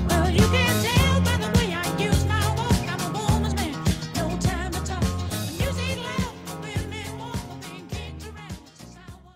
Well, you can tell by the way I use my walk. I'm a woman's man, no time to talk. The music loud, women walk, being kicked around since I was.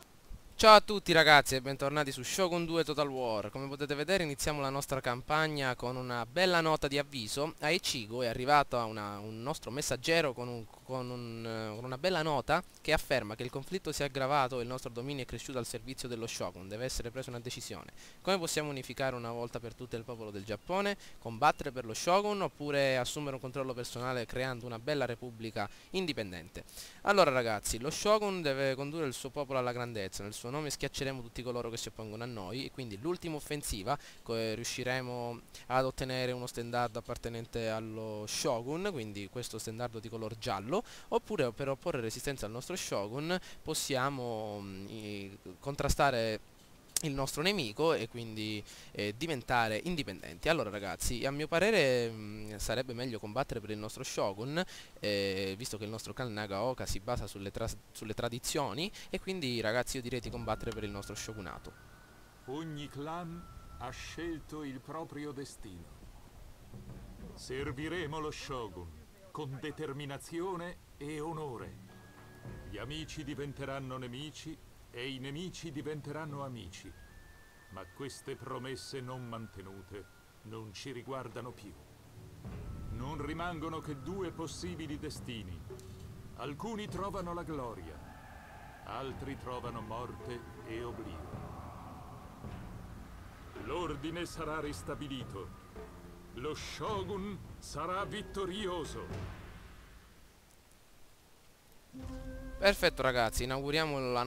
Ciao a tutti ragazzi e bentornati su Shogun 2 Total War. Come potete vedere iniziamo la nostra campagna con una bella nota di avviso. A Ichigo è arrivato un nostro messaggero con una bella nota che afferma che il conflitto si è aggravato e il nostro dominio è cresciuto al servizio dello Shogun. Deve essere presa una decisione. Come possiamo unificare una volta per tutte il popolo del Giappone? Combattere per lo Shogun oppure assumere un controllo personale creando una bella repubblica indipendente? Allora ragazzi, lo Shogun deve condurre il suo popolo alla grandezza. Nel suo nome schiacceremo tutti coloro che si oppongono a noi e quindi l'ultima offensiva riusciremo ad ottenere uno stendardo appartenente allo Shogun, quindi questo stendardo di color giallo, oppure per opporre resistenza al nostro Shogun possiamo contrastare il nostro nemico e quindi diventare indipendenti. Allora ragazzi, a mio parere sarebbe meglio combattere per il nostro Shogun, visto che il nostro clan Nagaoka si basa sulle tradizioni, e quindi ragazzi io direi di combattere per il nostro shogunato. Ogni clan ha scelto il proprio destino. Serviremo lo Shogun con determinazione e onore. Gli amici diventeranno nemici e i nemici diventeranno amici. Ma queste promesse non mantenute non ci riguardano più. Non rimangono che due possibili destini. Alcuni trovano la gloria, altri trovano morte e oblio. L'ordine sarà ristabilito. Lo Shogun sarà vittorioso. Perfetto ragazzi, inauguriamo il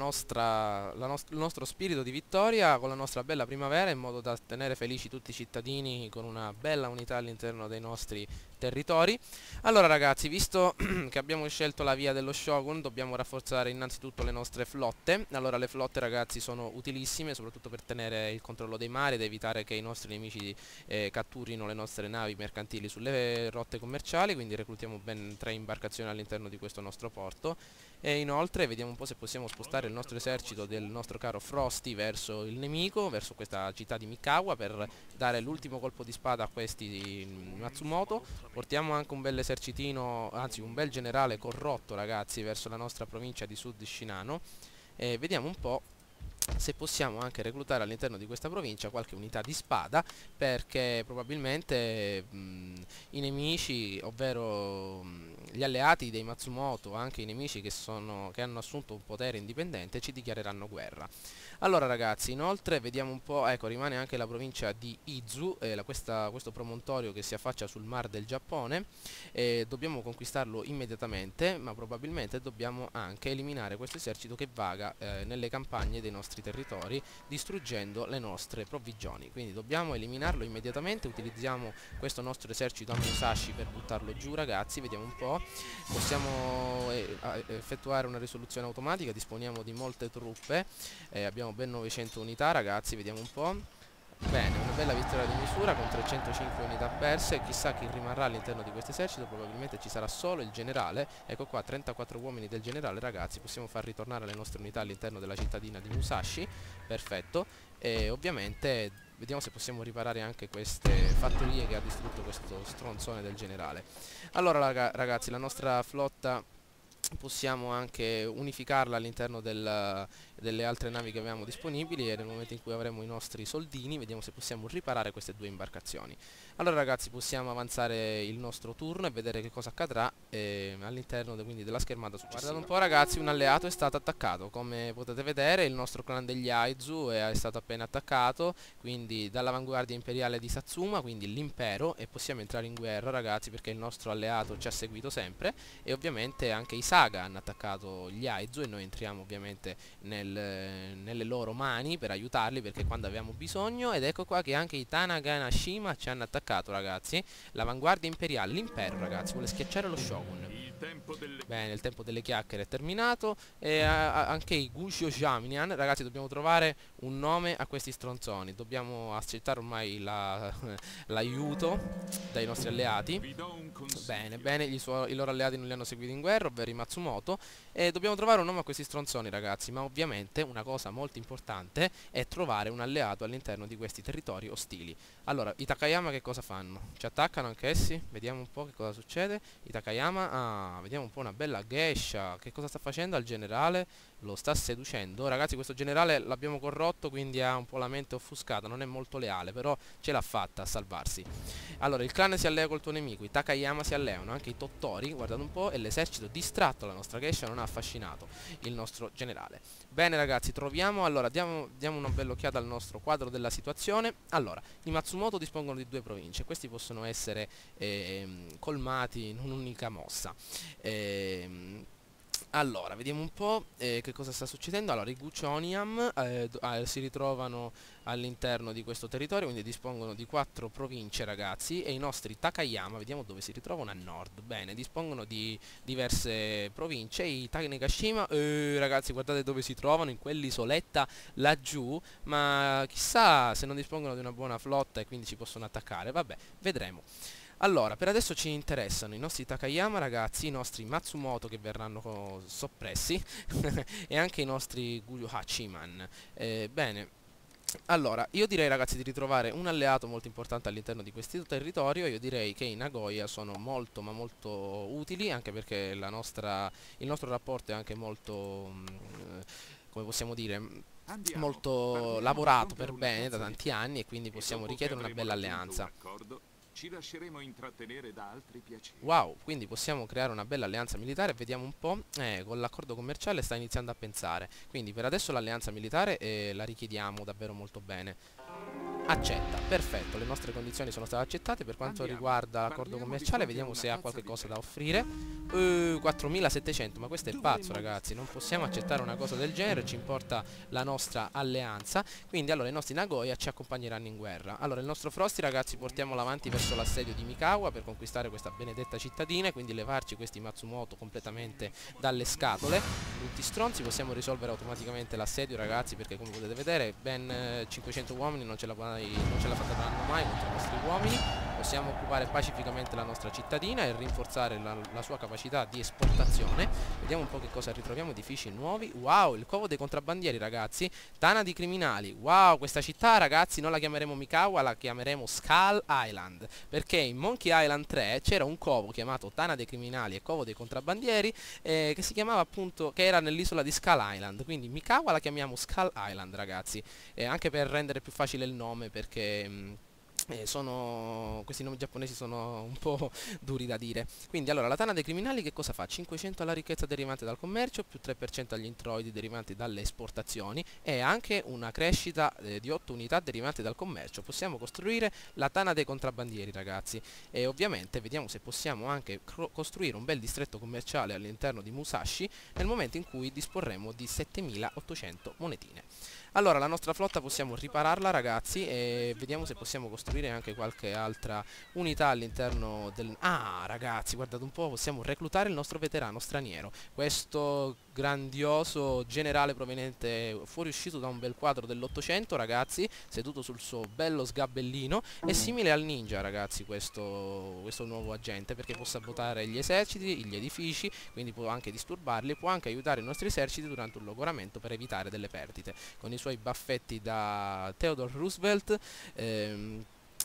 nostro spirito di vittoria con la nostra bella primavera, in modo da tenere felici tutti i cittadini con una bella unità all'interno dei nostri territori. Allora ragazzi, visto che abbiamo scelto la via dello Shogun, dobbiamo rafforzare innanzitutto le nostre flotte. Allora le flotte ragazzi sono utilissime, soprattutto per tenere il controllo dei mari ed evitare che i nostri nemici catturino le nostre navi mercantili sulle rotte commerciali, quindi reclutiamo ben 3 imbarcazioni all'interno di questo nostro porto. E inoltre vediamo un po' se possiamo spostare il nostro esercito del nostro caro Frosty verso il nemico, verso questa città di Mikawa, per dare l'ultimo colpo di spada a questi Matsumoto. Portiamo anche un bel esercitino, anzi un bel generale corrotto ragazzi, verso la nostra provincia di Sud Shinano, e vediamo un po' se possiamo anche reclutare all'interno di questa provincia qualche unità di spada, perché probabilmente i nemici, ovvero gli alleati dei Matsumoto, anche i nemici che hanno assunto un potere indipendente, ci dichiareranno guerra. Allora ragazzi, inoltre vediamo un po', ecco, rimane anche la provincia di Izu, questo promontorio che si affaccia sul mar del Giappone, dobbiamo conquistarlo immediatamente, ma probabilmente dobbiamo anche eliminare questo esercito che vaga nelle campagne dei nostri territori, distruggendo le nostre provvigioni. Quindi dobbiamo eliminarlo immediatamente. Utilizziamo questo nostro esercito a Musashi per buttarlo giù ragazzi. Vediamo un po', possiamo effettuare una risoluzione automatica, disponiamo di molte truppe, abbiamo ben 900 unità ragazzi, vediamo un po'. Bene, una bella vittoria di misura con 305 unità perse. Chissà chi rimarrà all'interno di questo esercito, probabilmente ci sarà solo il generale. Ecco qua, 34 uomini del generale ragazzi, possiamo far ritornare le nostre unità all'interno della cittadina di Musashi. Perfetto. E ovviamente vediamo se possiamo riparare anche queste fattorie che ha distrutto questo stronzone del generale. Allora ragazzi, la nostra flotta possiamo anche unificarla all'interno delle altre navi che avevamo disponibili, e nel momento in cui avremo i nostri soldini vediamo se possiamo riparare queste due imbarcazioni. Allora ragazzi, possiamo avanzare il nostro turno e vedere che cosa accadrà all'interno quindi della schermata successiva. Guardate un po' ragazzi, un alleato è stato attaccato. Come potete vedere il nostro clan degli Aizu è stato appena attaccato, quindi dall'avanguardia imperiale di Satsuma, quindi l'impero, e possiamo entrare in guerra ragazzi perché il nostro alleato ci ha seguito sempre, e ovviamente anche i Saga hanno attaccato gli Aizu e noi entriamo ovviamente nelle loro mani per aiutarli, perché quando avevamo bisogno. Ed ecco qua che anche i Tanaganashima ci hanno attaccato ragazzi. L'avanguardia imperiale, l'impero ragazzi, vuole schiacciare lo Shogun. Il tempo delle... Bene, il tempo delle chiacchiere è terminato. E anche i Gushio Jamnian, ragazzi, dobbiamo trovare un nome a questi stronzoni. Dobbiamo accettare ormai l'aiuto dai nostri alleati. Vi do un consiglio. Bene, bene, i loro alleati non li hanno seguiti in guerra, ovvero i Matsumoto. E dobbiamo trovare un nome a questi stronzoni, ragazzi. Ma ovviamente una cosa molto importante è trovare un alleato all'interno di questi territori ostili. Allora, i Takayama che cosa fanno? Ci attaccano anche essi? Vediamo un po' che cosa succede. I Takayama, vediamo un po' una bella geisha. Che cosa sta facendo al generale? Lo sta seducendo. Ragazzi, questo generale l'abbiamo corrotto, quindi ha un po' la mente offuscata. Non è molto leale, però ce l'ha fatta a salvarsi. Allora, il clan si allea col tuo nemico. I Takayama si alleano, anche i Tottori, guardate un po'. E l'esercito distratto, la nostra geisha, non ha affascinato il nostro generale. Bene ragazzi, troviamo, allora diamo una bella occhiata al nostro quadro della situazione. Allora, i Matsumoto dispongono di 2 province. Questi possono essere colmati in un'unica mossa. Allora, vediamo un po' che cosa sta succedendo. Allora, i Guchoniam si ritrovano all'interno di questo territorio, quindi dispongono di 4 province, ragazzi. E i nostri Takayama, vediamo dove si ritrovano, a nord. Bene, dispongono di diverse province. I Tanegashima, ragazzi, guardate dove si trovano, in quell'isoletta laggiù. Ma chissà se non dispongono di una buona flotta e quindi ci possono attaccare. Vabbè, vedremo. Allora, per adesso ci interessano i nostri Takayama, ragazzi, i nostri Matsumoto che verranno soppressi e anche i nostri Guyu Hachiman. Bene, allora, io direi ragazzi di ritrovare un alleato molto importante all'interno di questo territorio. Io direi che i Nagoya sono molto ma molto utili, anche perché il nostro rapporto è anche molto, come possiamo dire, Andiamo. molto Parliamo lavorato di per un bene da cazzo di tanti anni e quindi E possiamo dopo richiedere che una avremo bella raggiunto un alleanza. accordo, ci lasceremo intrattenere da altri piaceri. Wow, quindi possiamo creare una bella alleanza militare. Vediamo un po', con l'accordo commerciale sta iniziando a pensare. Quindi per adesso l'alleanza militare la richiediamo davvero molto bene. Accetta, perfetto, le nostre condizioni sono state accettate. Per quanto Andiamo. riguarda l'accordo Parliamo di commerciale, fronte a vediamo una se ha tazza qualche di cosa da tè. offrire. 4700, ma questo è pazzo ragazzi, non possiamo accettare una cosa del genere, ci importa la nostra alleanza. Quindi allora i nostri Nagoya ci accompagneranno in guerra. Allora il nostro Frosty, ragazzi, portiamolo avanti verso l'assedio di Mikawa per conquistare questa benedetta cittadina e quindi levarci questi Matsumoto completamente dalle scatole. Tutti stronzi, possiamo risolvere automaticamente l'assedio, ragazzi, perché come potete vedere ben 500 uomini non ce la faranno mai contro i nostri uomini. Possiamo occupare pacificamente la nostra cittadina e rinforzare la sua capacità di esportazione. Vediamo un po' che cosa ritroviamo. Edifici nuovi. Wow, il covo dei contrabbandieri, ragazzi. Tana di criminali. Wow, questa città, ragazzi, non la chiameremo Mikawa, la chiameremo Skull Island, perché in Monkey Island 3 c'era un covo chiamato Tana dei criminali e covo dei contrabbandieri, che si chiamava appunto, che era nell'isola di Skull Island. Quindi Mikawa la chiamiamo Skull Island, ragazzi, anche per rendere più facile il nome, perché questi nomi giapponesi sono un po' duri da dire. Quindi allora la tana dei criminali che cosa fa? 500 alla ricchezza derivante dal commercio, più 3% agli introiti derivanti dalle esportazioni e anche una crescita di 8 unità derivanti dal commercio. Possiamo costruire la tana dei contrabbandieri, ragazzi, e ovviamente vediamo se possiamo anche costruire un bel distretto commerciale all'interno di Musashi nel momento in cui disporremo di 7800 monetine. Allora la nostra flotta possiamo ripararla, ragazzi, e vediamo se possiamo costruire anche qualche altra unità all'interno del... Ah, ragazzi, guardate un po', possiamo reclutare il nostro veterano straniero, questo grandioso generale proveniente, fuoriuscito da un bel quadro dell'800, ragazzi, seduto sul suo bello sgabellino. È simile al ninja, ragazzi, questo nuovo agente, perché può sabotare gli eserciti, gli edifici, quindi può anche disturbarli, può anche aiutare i nostri eserciti durante un logoramento per evitare delle perdite. Con i suoi baffetti da Theodore Roosevelt,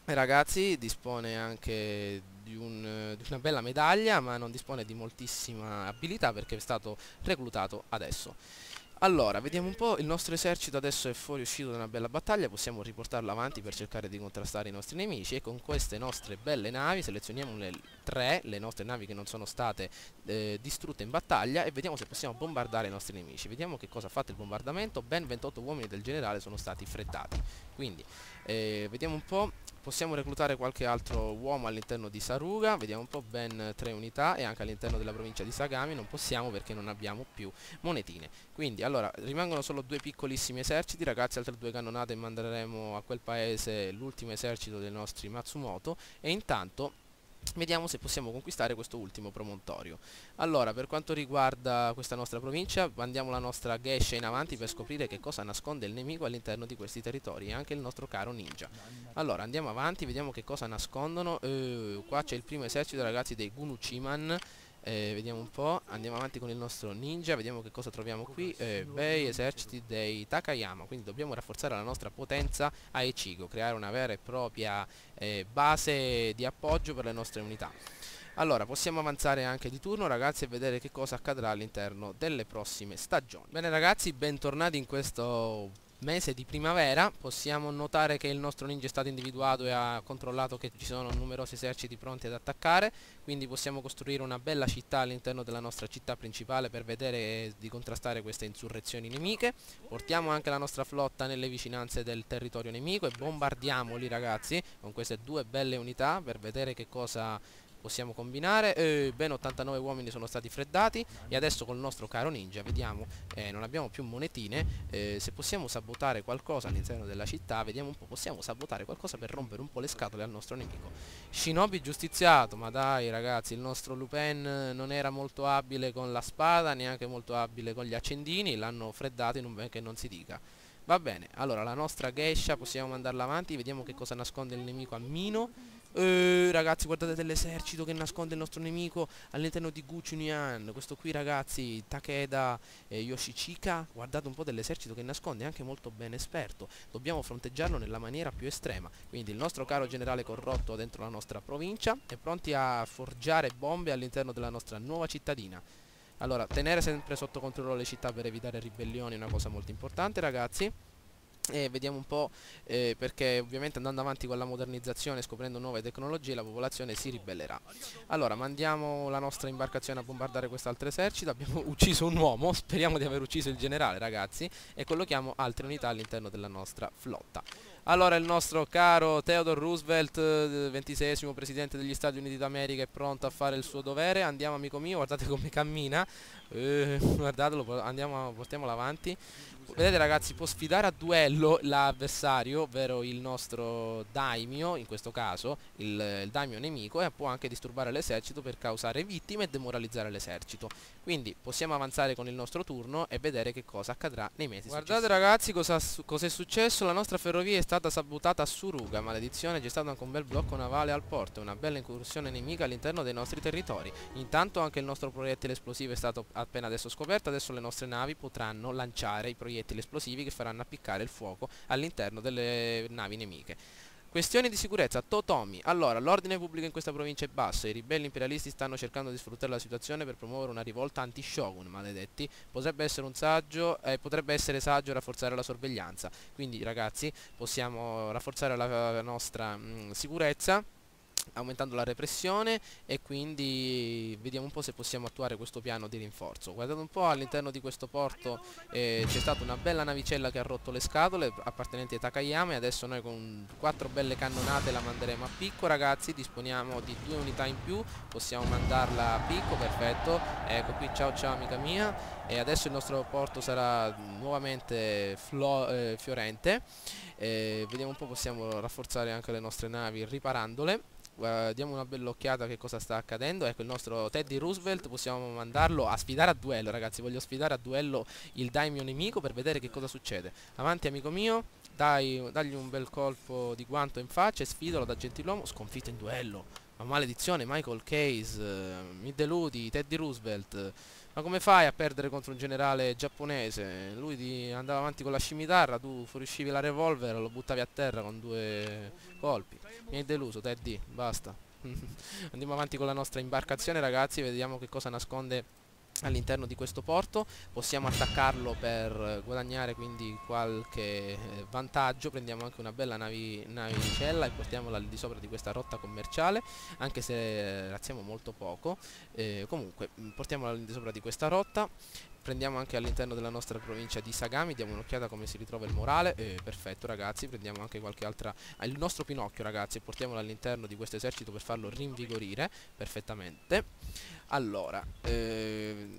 ragazzi, dispone anche di una bella medaglia, ma non dispone di moltissima abilità perché è stato reclutato adesso. Allora, vediamo un po', il nostro esercito adesso è fuoriuscito da una bella battaglia, possiamo riportarlo avanti per cercare di contrastare i nostri nemici e con queste nostre belle navi selezioniamo le nostre navi che non sono state distrutte in battaglia e vediamo se possiamo bombardare i nostri nemici. Vediamo che cosa ha fatto il bombardamento. Ben 28 uomini del generale sono stati frettati. Quindi, vediamo un po'. Possiamo reclutare qualche altro uomo all'interno di Saruga, vediamo un po', ben 3 unità, e anche all'interno della provincia di Sagami non possiamo perché non abbiamo più monetine. Quindi allora rimangono solo 2 piccolissimi eserciti, ragazzi, altre 2 cannonate e manderemo a quel paese l'ultimo esercito dei nostri Matsumoto. E intanto Vediamo se possiamo conquistare questo ultimo promontorio. Allora, per quanto riguarda questa nostra provincia, mandiamo la nostra Geisha in avanti per scoprire che cosa nasconde il nemico all'interno di questi territori e anche il nostro caro ninja. Allora, andiamo avanti, vediamo che cosa nascondono. Qua c'è il primo esercito, ragazzi, dei Gunuchiman. Vediamo un po', andiamo avanti con il nostro ninja, vediamo che cosa troviamo qui. Bei eserciti dei Takayama, quindi dobbiamo rafforzare la nostra potenza a Echigo, creare una vera e propria base di appoggio per le nostre unità. Allora, possiamo avanzare anche di turno, ragazzi, e vedere che cosa accadrà all'interno delle prossime stagioni. Bene, ragazzi, bentornati in questo mese di primavera. Possiamo notare che il nostro ninja è stato individuato e ha controllato che ci sono numerosi eserciti pronti ad attaccare, quindi possiamo costruire una bella città all'interno della nostra città principale per vedere di contrastare queste insurrezioni nemiche. Portiamo anche la nostra flotta nelle vicinanze del territorio nemico e bombardiamoli, ragazzi, con queste due belle unità per vedere che cosa possiamo combinare. Ben 89 uomini sono stati freddati e adesso col nostro caro ninja vediamo, non abbiamo più monetine, se possiamo sabotare qualcosa all'interno della città. Vediamo un po', possiamo sabotare qualcosa per rompere un po' le scatole al nostro nemico. Shinobi giustiziato, ma dai ragazzi, il nostro Lupin non era molto abile con la spada, neanche molto abile con gli accendini, l'hanno freddato in un ben che non si dica. Va bene, allora la nostra Geisha possiamo mandarla avanti, vediamo che cosa nasconde il nemico a Mino. Ragazzi, guardate dell'esercito che nasconde il nostro nemico all'interno di Guchunian. Questo qui, ragazzi, Takeda Yoshichika. Guardate un po' dell'esercito che nasconde, anche molto ben esperto. Dobbiamo fronteggiarlo nella maniera più estrema. Quindi il nostro caro generale corrotto dentro la nostra provincia è pronti a forgiare bombe all'interno della nostra nuova cittadina. Allora, tenere sempre sotto controllo le città per evitare ribellioni è una cosa molto importante, ragazzi. E vediamo un po', perché ovviamente andando avanti con la modernizzazione, scoprendo nuove tecnologie, la popolazione si ribellerà. Allora, mandiamo la nostra imbarcazione a bombardare quest'altro esercito. Abbiamo ucciso un uomo, speriamo di aver ucciso il generale, ragazzi, e collochiamo altre unità all'interno della nostra flotta. Allora, il nostro caro Theodore Roosevelt, 26esimo presidente degli Stati Uniti d'America, è pronto a fare il suo dovere. Andiamo, amico mio, guardate come cammina, guardatelo, andiamo, portiamolo avanti. Vedete, ragazzi, può sfidare a duello l'avversario, ovvero il nostro daimyo, in questo caso il daimyo nemico, e può anche disturbare l'esercito per causare vittime e demoralizzare l'esercito. Quindi possiamo avanzare con il nostro turno e vedere che cosa accadrà nei mesi successivi. Guardate, ragazzi, cos'è successo. La nostra ferrovia è stata sabotata a Suruga, maledizione. C'è stato anche un bel blocco navale al porto, una bella incursione nemica all'interno dei nostri territori. Intanto anche il nostro proiettile esplosivo è stato appena adesso scoperto. Adesso le nostre navi potranno lanciare i proiettili esplosivi che faranno appiccare il fuoco all'interno delle navi nemiche. Questioni di sicurezza, Totomi. Allora, l'ordine pubblico in questa provincia è basso. I ribelli imperialisti stanno cercando di sfruttare la situazione per promuovere una rivolta anti-shogun, maledetti. Potrebbe essere saggio rafforzare la sorveglianza. Quindi, ragazzi, possiamo rafforzare la nostra sicurezza aumentando la repressione, e quindi vediamo un po' se possiamo attuare questo piano di rinforzo. Guardate un po', all'interno di questo porto c'è stata una bella navicella che ha rotto le scatole appartenenti ai Takayama, e adesso noi con 4 belle cannonate la manderemo a picco, ragazzi. Disponiamo di 2 unità in più, possiamo mandarla a picco, perfetto. Ecco qui, ciao ciao amica mia. E adesso il nostro porto sarà nuovamente fiorente. Vediamo un po', possiamo rafforzare anche le nostre navi riparandole. Diamo una bella occhiata a che cosa sta accadendo. Ecco il nostro Teddy Roosevelt, possiamo mandarlo a sfidare a duello, ragazzi. Voglio sfidare a duello il daimyo nemico per vedere che cosa succede. Avanti, amico mio, dagli un bel colpo di guanto in faccia e sfidalo da gentiluomo. Sconfitto in duello. Ma maledizione, Michael Case, mi deludi, Teddy Roosevelt. Ma come fai a perdere contro un generale giapponese? Lui andava avanti con la scimitarra, tu fuoriuscivi la revolver e lo buttavi a terra con 2 colpi. Mi hai deluso, Teddy, basta. Andiamo avanti con la nostra imbarcazione, ragazzi, vediamo che cosa nasconde all'interno di questo porto. Possiamo attaccarlo per guadagnare quindi qualche vantaggio. Prendiamo anche una bella navicella e portiamola al di sopra di questa rotta commerciale, anche se razziamo molto poco. Comunque portiamola al di sopra di questa rotta. Prendiamo anche all'interno della nostra provincia di Sagami, diamo un'occhiata come si ritrova il morale. Perfetto, ragazzi, prendiamo anche qualche altra, il nostro Pinocchio, ragazzi, e portiamolo all'interno di questo esercito per farlo rinvigorire perfettamente. Allora,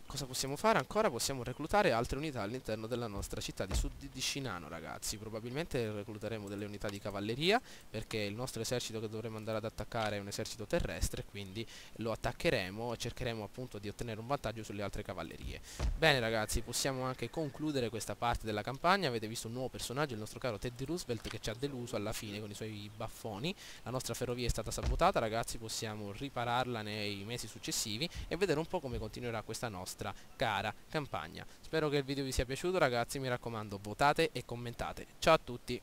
cosa possiamo fare ancora? Possiamo reclutare altre unità all'interno della nostra città di Sud di Shinano, ragazzi. Probabilmente recluteremo delle unità di cavalleria, perché il nostro esercito che dovremo andare ad attaccare è un esercito terrestre, quindi lo attaccheremo e cercheremo appunto di ottenere un vantaggio sulle altre cavallerie. Bene ragazzi, possiamo anche concludere questa parte della campagna. Avete visto un nuovo personaggio, il nostro caro Teddy Roosevelt, che ci ha deluso alla fine con i suoi baffoni. La nostra ferrovia è stata sabotata, ragazzi, possiamo ripararla nei mesi successivi e vedere un po' come continuerà questa nostra cara campagna. Spero che il video vi sia piaciuto, ragazzi, mi raccomando, votate e commentate. Ciao a tutti!